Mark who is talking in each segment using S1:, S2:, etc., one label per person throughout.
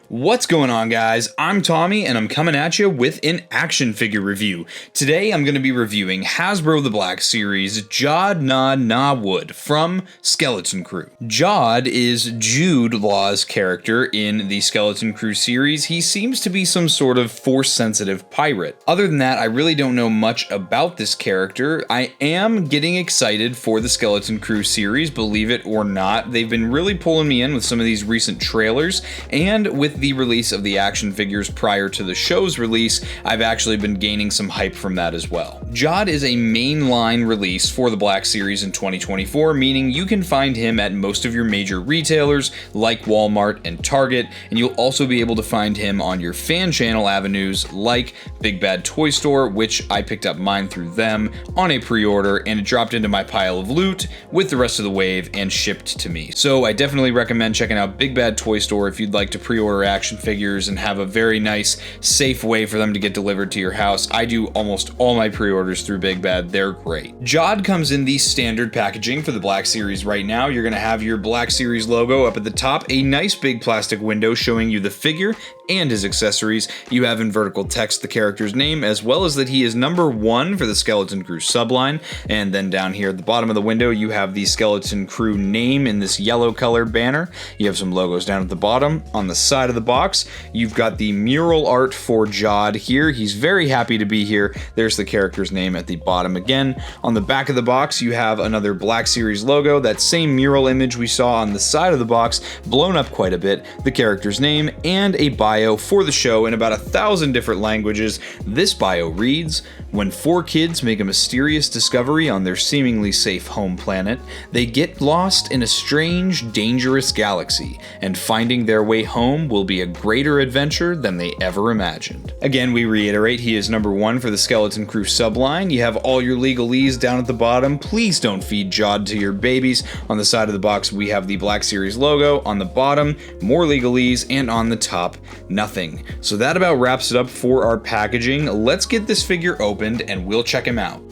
S1: What's going on, guys? I'm Tommy and I'm coming at you with an action figure review. Today I'm going to be reviewing Hasbro the Black Series Jod Nah Nawood from Skeleton Crew. Jod is Jude Law's character in the Skeleton Crew series. He seems to be some sort of force-sensitive pirate. Other than that, I really don't know much about this character. I am getting excited for the Skeleton Crew series, believe it or not. They've been really pulling me in with some of these recent trailers, and with the release of the action figures prior to the show's release, I've actually been gaining some hype from that as well. Jod is a mainline release for the Black Series in 2024, meaning you can find him at most of your major retailers like Walmart and Target, and you'll also be able to find him on your fan channel avenues like Big Bad Toy Store, which I picked up mine through them on a pre-order, and it dropped into my pile of loot with the rest of the wave and shipped to me. So I definitely recommend checking out Big Bad Toy Store if you'd like to pre-order action figures and have a very nice, safe way for them to get delivered to your house. I do almost all my pre-orders through Big Bad. They're great. Jod comes in the standard packaging for the Black Series right now. You're going to have your Black Series logo up at the top, a nice big plastic window showing you the figure and his accessories. You have in vertical text the character's name, as well as that he is #1 for the Skeleton Crew subline. And then down here at the bottom of the window, you have the Skeleton Crew name in this yellow color banner. You have some logos down at the bottom. On the side of the box, you've got the mural art for Jod here. He's very happy to be here. There's the character's name at the bottom again. On the back of the box, you have another Black Series logo, that same mural image we saw on the side of the box, blown up quite a bit, the character's name, and a bio for the show in about 1,000 different languages. This bio reads, "When 4 kids make a mysterious discovery on their seemingly safe home planet, they get lost in a strange, dangerous galaxy, and finding their way home will be a greater adventure than they ever imagined." Again, we reiterate, he is #1 for the Skeleton Crew subline. You have all your legalese down at the bottom. Please don't feed Jod to your babies. On the side of the box, we have the Black Series logo. On the bottom, more legalese, and on the top, nothing. So that about wraps it up for our packaging. Let's get this figure opened and we'll check him out.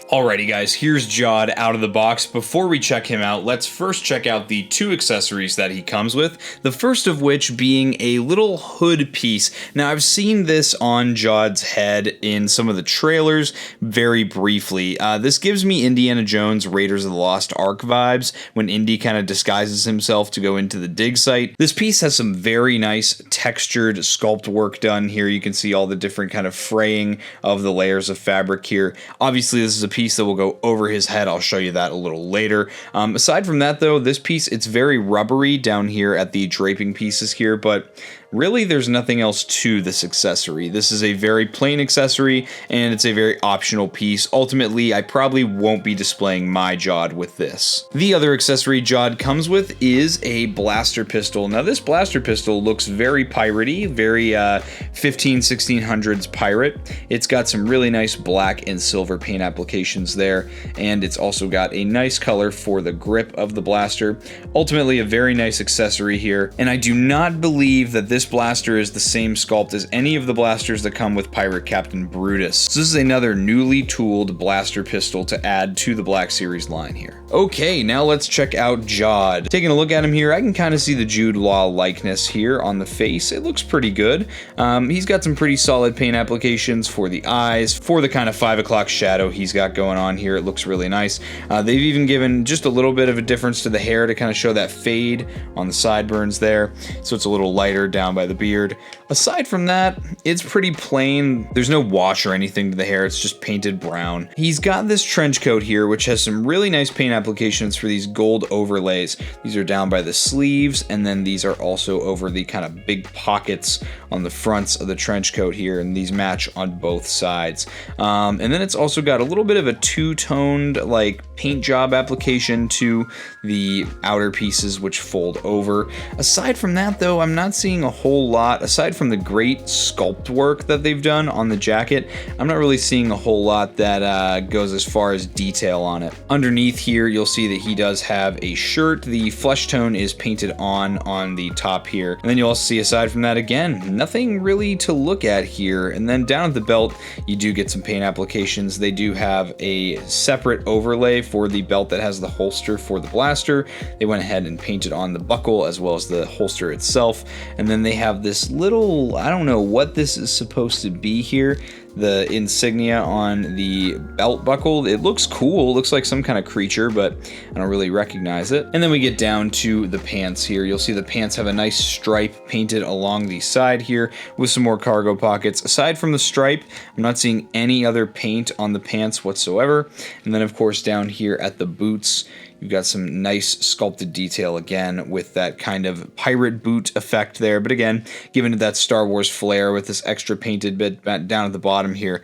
S1: Alrighty guys, here's Jod out of the box. Before we check him out, let's first check out the 2 accessories that he comes with, the first of which being a little hood piece. Now I've seen this on Jod's head in some of the trailers very briefly. This gives me Indiana Jones Raiders of the Lost Ark vibes when Indy kind of disguises himself to go into the dig site. This piece has some very nice textured sculpt work done here. You can see all the different kind of fraying of the layers of fabric here. Obviously this is a piece that will go over his head. I'll show you that a little later. Aside from that though, this piece, it's very rubbery down here at the draping pieces here, but really there's nothing else to this accessory. This is a very plain accessory and it's a very optional piece. Ultimately, I probably won't be displaying my Jod with this. The other accessory Jod comes with is a blaster pistol. Now this blaster pistol looks very piratey, very 1600s pirate. It's got some really nice black and silver paint applications there, and it's also got a nice color for the grip of the blaster. Ultimately a very nice accessory here, and I do not believe that this blaster is the same sculpt as any of the blasters that come with Pirate Captain Brutus. So this is another newly tooled blaster pistol to add to the Black Series line here. Okay, now let's check out Jod. Taking a look at him here, I can kind of see the Jude Law likeness here on the face. It looks pretty good. He's got some pretty solid paint applications for the eyes, for the kind of 5 o'clock shadow he's got going on here. It looks really nice. They've even given just a little bit of a difference to the hair to kind of show that fade on the sideburns there, so it's a little lighter down by the beard. Aside from that, it's pretty plain. There's no wash or anything to the hair, it's just painted brown. He's got this trench coat here, which has some really nice paint applications for these gold overlays. These are down by the sleeves, and then these are also over the kind of big pockets on the fronts of the trench coat here, and these match on both sides. And then it's also got a little bit of a two-toned like paint job application to the outer pieces which fold over. Aside from that though, I'm not seeing a whole lot, aside from the great sculpt work that they've done on the jacket. I'm not really seeing a whole lot that goes as far as detail on it. Underneath here, you'll see that he does have a shirt. The flesh tone is painted on the top here. And then you'll also see, aside from that, again, nothing really to look at here. And then down at the belt, you do get some paint applications. They do have a separate overlay for the belt that has the holster for the blaster. They went ahead and painted on the buckle as well as the holster itself. And then they have this little, I don't know what this is supposed to be here, the insignia on the belt buckle. It looks cool, it looks like some kind of creature, but I don't really recognize it. And then we get down to the pants here. You'll see the pants have a nice stripe painted along the side here with some more cargo pockets. Aside from the stripe, I'm not seeing any other paint on the pants whatsoever. And then of course down here at the boots, you've got some nice sculpted detail again with that kind of pirate boot effect there. But again, given that Star Wars flair with this extra painted bit down at the bottom here.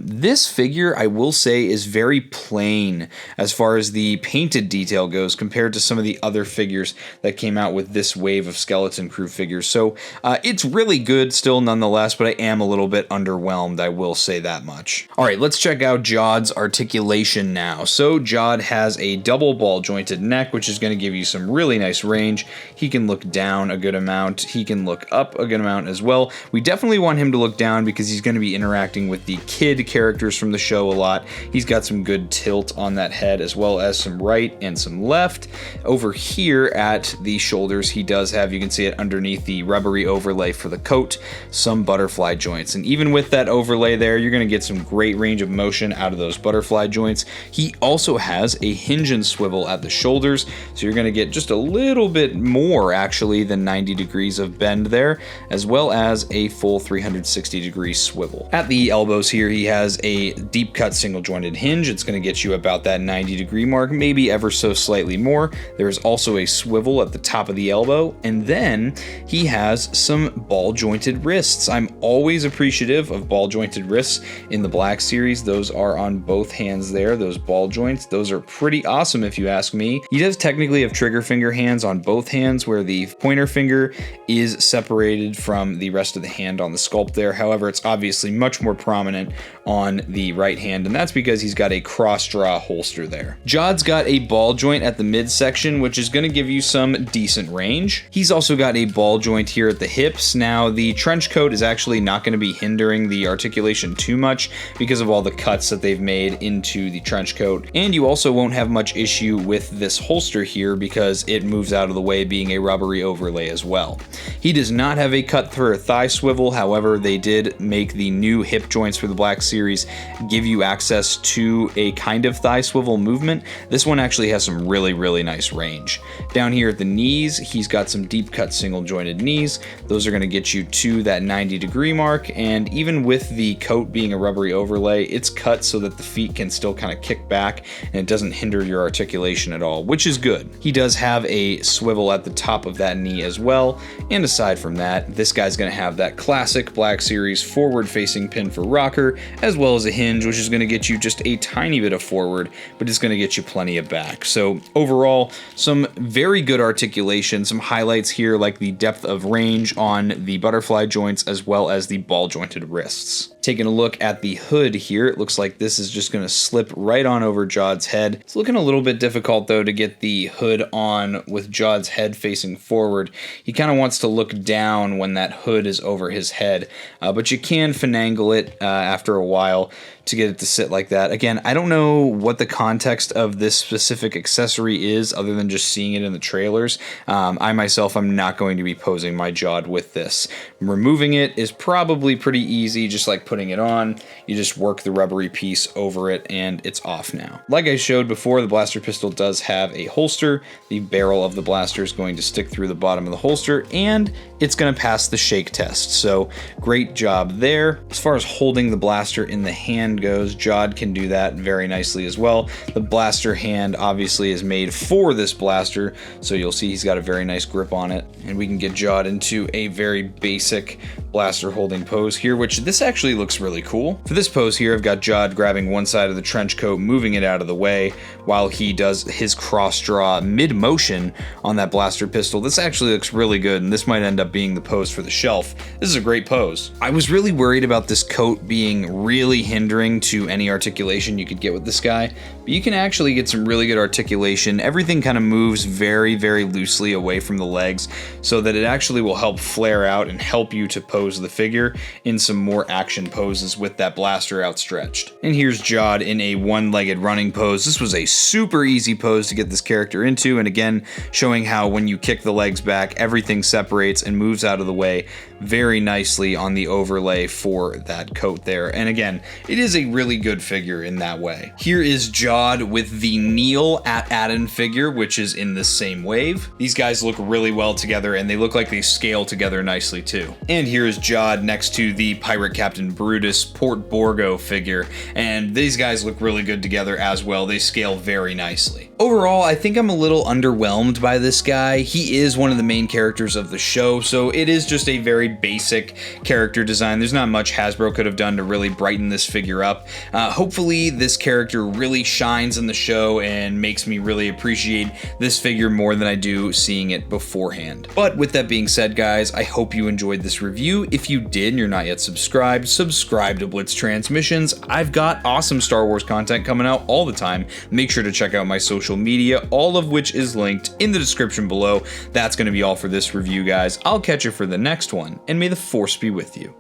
S1: This figure, I will say, is very plain as far as the painted detail goes compared to some of the other figures that came out with this wave of Skeleton Crew figures. So it's really good still nonetheless, but I am a little bit underwhelmed, I will say that much. All right, let's check out Jod's articulation now. So Jod has a double ball jointed neck, which is going to give you some really nice range. He can look down a good amount. He can look up a good amount as well. We definitely want him to look down because he's going to be interacting with the kid characters from the show a lot. He's got some good tilt on that head as well as some right and some left. Over here at the shoulders, he does have, you can see it underneath the rubbery overlay for the coat, some butterfly joints. And even with that overlay there, you're going to get some great range of motion out of those butterfly joints. He also has a hinge and swivel at the shoulders, so you're going to get just a little bit more actually than 90 degrees of bend there, as well as a full 360 degree swivel. At the elbows here, he has a deep cut single jointed hinge. It's going to get you about that 90 degree mark, maybe ever so slightly more. There's also a swivel at the top of the elbow, and then he has some ball jointed wrists. I'm always appreciative of ball jointed wrists in the Black Series. Those are on both hands there, those ball joints. Those are pretty awesome if you ask me. He does technically have trigger finger hands on both hands where the pointer finger is separated from the rest of the hand on the sculpt there. However, it's obviously much more prominent on the right hand, and that's because he's got a cross draw holster there. Jod's got a ball joint at the midsection, which is going to give you some decent range. He's also got a ball joint here at the hips. Now, the trench coat is actually not going to be hindering the articulation too much because of all the cuts that they've made into the trench coat, and you also won't have much issue with this holster here because it moves out of the way, being a rubbery overlay as well. He does not have a cut for a thigh swivel. However, they did make the new hip joints for the Black Series give you access to a kind of thigh swivel movement. This one actually has some really nice range. Down here at the knees, he's got some deep cut single jointed knees. Those are going to get you to that 90 degree mark, and even with the coat being a rubbery overlay, it's cut so that the feet can still kind of kick back and it doesn't hinder your articulation at all, which is good. He does have a swivel at the top of that knee as well, and aside from that, this guy's going to have that classic Black Series forward facing pin for rocker, as well as a hinge, which is going to get you just a tiny bit of forward, but it's going to get you plenty of back. So overall, some very good articulation, some highlights here like the depth of range on the butterfly joints as well as the ball jointed wrists. Taking a look at the hood here, it looks like this is just going to slip right on over Jod's head. It's looking a little bit difficult though to get the hood on with Jod's head facing forward. He kind of wants to look down when that hood is over his head, but you can finagle it after a while to get it to sit like that. Again, I don't know what the context of this specific accessory is other than just seeing it in the trailers. I myself am not going to be posing my Jod with this. Removing it is probably pretty easy, just like putting it on. You just work the rubbery piece over it and it's off now. Like I showed before, the blaster pistol does have a holster. The barrel of the blaster is going to stick through the bottom of the holster and it's going to pass the shake test. So great job there. As far as holding the blaster in the hand goes, Jod can do that very nicely as well. The blaster hand obviously is made for this blaster, so you'll see he's got a very nice grip on it, and we can get Jod into a very basic blaster holding pose here, which this actually looks really cool. For this pose here, I've got Jod grabbing one side of the trench coat, moving it out of the way while he does his cross draw mid-motion on that blaster pistol. This actually looks really good, and this might end up being the pose for the shelf. This is a great pose. I was really worried about this coat being really hindering to any articulation you could get with this guy, but you can actually get some really good articulation. Everything kind of moves very, very loosely away from the legs so that it actually will help flare out and help you to pose the figure in some more action poses with that blaster outstretched. And here's Jod in a one-legged running pose. This was a super easy pose to get this character into, and again, showing how when you kick the legs back, everything separates and moves out of the way very nicely on the overlay for that coat there. And again, it is a really good figure in that way. Here is Jod with the Neil at Adden figure, which is in the same wave. These guys look really well together, and they look like they scale together nicely too. And here is Jod next to the Pirate Captain Brutus Port Borgo figure, and these guys look really good together as well. They scale very nicely. Overall, I think I'm a little underwhelmed by this guy. He is one of the main characters of the show, so it is just a very basic character design. There's not much Hasbro could have done to really brighten this figure up. Hopefully this character really shines in the show and makes me really appreciate this figure more than I do seeing it beforehand. But with that being said, guys, I hope you enjoyed this review. If you did and you're not yet subscribed, subscribe to Blitz Transmissions. I've got awesome Star Wars content coming out all the time. Make sure to check out my social media, all of which is linked in the description below. That's going to be all for this review, guys. I'll catch you for the next one, and may the Force be with you.